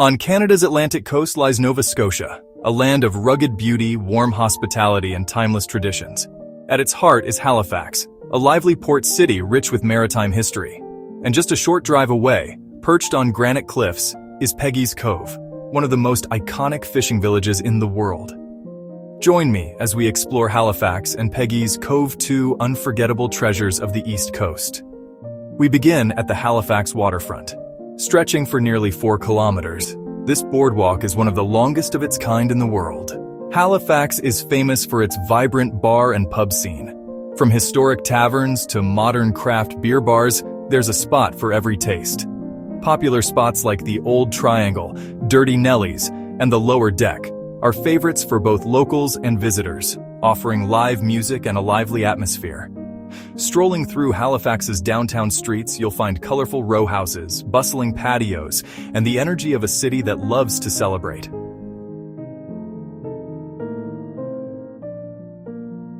On Canada's Atlantic coast lies Nova Scotia, a land of rugged beauty, warm hospitality, and timeless traditions. At its heart is Halifax, a lively port city rich with maritime history. And just a short drive away, perched on granite cliffs, is Peggy's Cove, one of the most iconic fishing villages in the world. Join me as we explore Halifax and Peggy's Cove, two unforgettable treasures of the East Coast. We begin at the Halifax Waterfront. Stretching for nearly 4 kilometers, this boardwalk is one of the longest of its kind in the world. Halifax is famous for its vibrant bar and pub scene. From historic taverns to modern craft beer bars, there's a spot for every taste. Popular spots like the Old Triangle, Dirty Nelly's, and the Lower Deck are favorites for both locals and visitors, offering live music and a lively atmosphere. Strolling through Halifax's downtown streets, you'll find colorful row houses, bustling patios, and the energy of a city that loves to celebrate.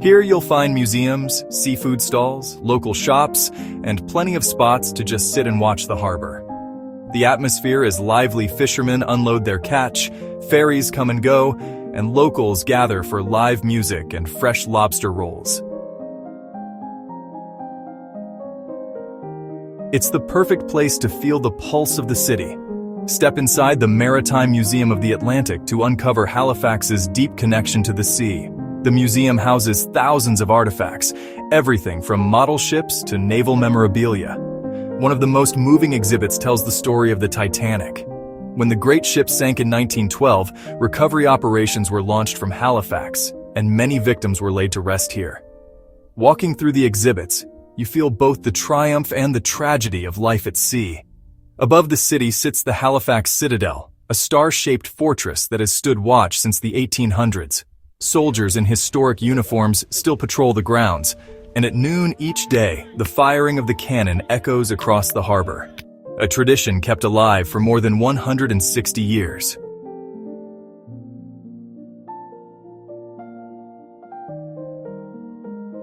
Here you'll find museums, seafood stalls, local shops, and plenty of spots to just sit and watch the harbor. The atmosphere is lively. Fishermen unload their catch, ferries come and go, and locals gather for live music and fresh lobster rolls. It's the perfect place to feel the pulse of the city. Step inside the Maritime Museum of the Atlantic to uncover Halifax's deep connection to the sea. The museum houses thousands of artifacts, everything from model ships to naval memorabilia. One of the most moving exhibits tells the story of the Titanic. When the great ship sank in 1912, recovery operations were launched from Halifax, and many victims were laid to rest here. Walking through the exhibits, you feel both the triumph and the tragedy of life at sea. Above the city sits the Halifax Citadel, a star-shaped fortress that has stood watch since the 1800s. Soldiers in historic uniforms still patrol the grounds, and at noon each day, the firing of the cannon echoes across the harbor, a tradition kept alive for more than 160 years.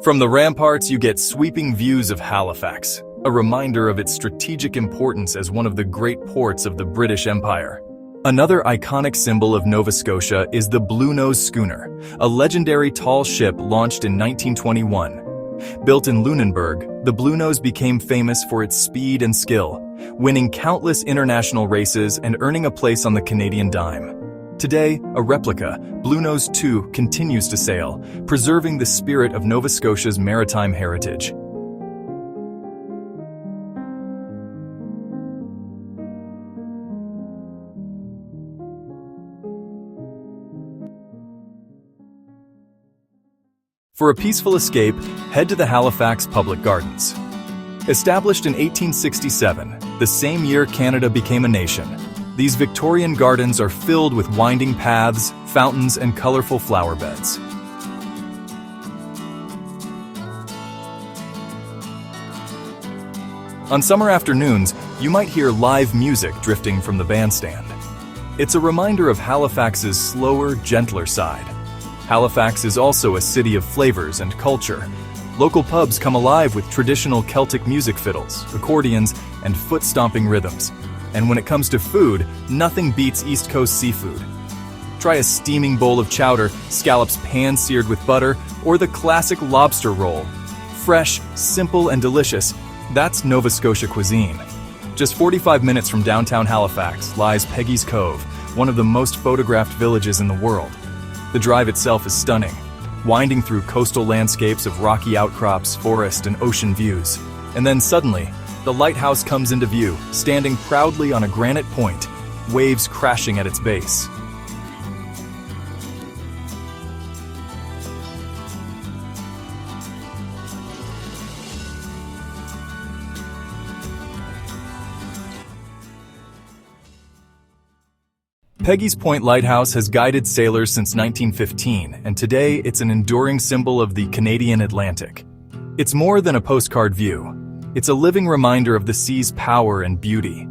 From the ramparts, you get sweeping views of Halifax, a reminder of its strategic importance as one of the great ports of the British Empire. Another iconic symbol of Nova Scotia is the Bluenose schooner, a legendary tall ship launched in 1921. Built in Lunenburg, the Bluenose became famous for its speed and skill, winning countless international races and earning a place on the Canadian dime. Today, a replica, Bluenose 2, continues to sail, preserving the spirit of Nova Scotia's maritime heritage. For a peaceful escape, head to the Halifax Public Gardens. Established in 1867, the same year Canada became a nation, these Victorian gardens are filled with winding paths, fountains, and colorful flower beds. On summer afternoons, you might hear live music drifting from the bandstand. It's a reminder of Halifax's slower, gentler side. Halifax is also a city of flavors and culture. Local pubs come alive with traditional Celtic music fiddles, accordions, and foot-stomping rhythms. And when it comes to food, nothing beats East Coast seafood. Try a steaming bowl of chowder, scallops pan-seared with butter, or the classic lobster roll. Fresh, simple, and delicious, that's Nova Scotia cuisine. Just 45 minutes from downtown Halifax lies Peggy's Cove, one of the most photographed villages in the world. The drive itself is stunning, winding through coastal landscapes of rocky outcrops, forest, and ocean views. And then suddenly, the Lighthouse comes into view, standing proudly on a granite point, waves crashing at its base. Peggy's Point Lighthouse has guided sailors since 1915, and today it's an enduring symbol of the Canadian Atlantic. It's more than a postcard view. It's a living reminder of the sea's power and beauty.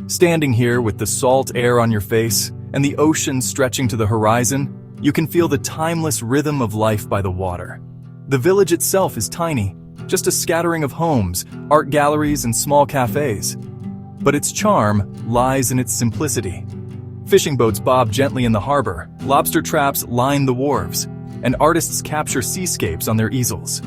Standing here with the salt air on your face and the ocean stretching to the horizon, you can feel the timeless rhythm of life by the water. The village itself is tiny, just a scattering of homes, art galleries, and small cafes. But its charm lies in its simplicity. Fishing boats bob gently in the harbor, lobster traps line the wharves, and artists capture seascapes on their easels.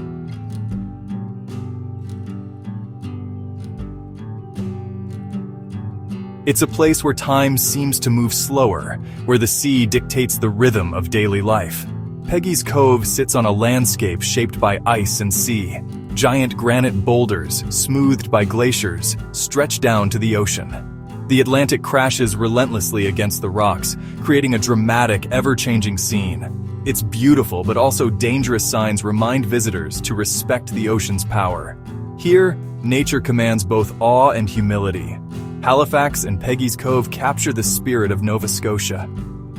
It's a place where time seems to move slower, where the sea dictates the rhythm of daily life. Peggy's Cove sits on a landscape shaped by ice and sea. Giant granite boulders, smoothed by glaciers, stretch down to the ocean. The Atlantic crashes relentlessly against the rocks, creating a dramatic, ever-changing scene. Its beautiful but also dangerous signs remind visitors to respect the ocean's power. Here, nature commands both awe and humility. Halifax and Peggy's Cove capture the spirit of Nova Scotia.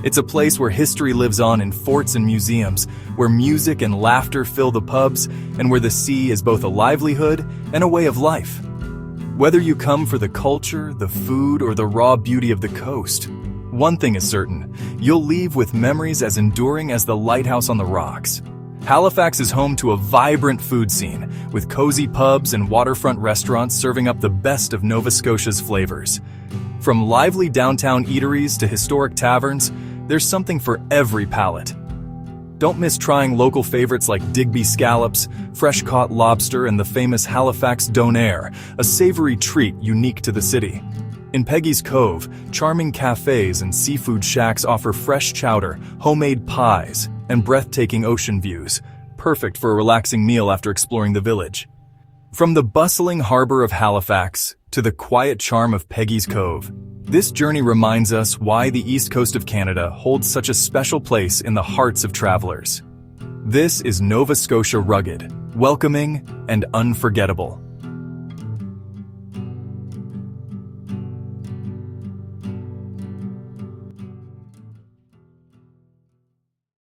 It's a place where history lives on in forts and museums, where music and laughter fill the pubs, and where the sea is both a livelihood and a way of life. Whether you come for the culture, the food, or the raw beauty of the coast, one thing is certain, you'll leave with memories as enduring as the lighthouse on the rocks. Halifax is home to a vibrant food scene, with cozy pubs and waterfront restaurants serving up the best of Nova Scotia's flavors. From lively downtown eateries to historic taverns, there's something for every palate. Don't miss trying local favorites like Digby scallops, fresh-caught lobster, and the famous Halifax donair, a savory treat unique to the city. In Peggy's Cove, charming cafes and seafood shacks offer fresh chowder, homemade pies, and breathtaking ocean views, perfect for a relaxing meal after exploring the village. From the bustling harbor of Halifax to the quiet charm of Peggy's Cove, this journey reminds us why the east coast of Canada holds such a special place in the hearts of travelers. This is Nova Scotia rugged, welcoming, and unforgettable.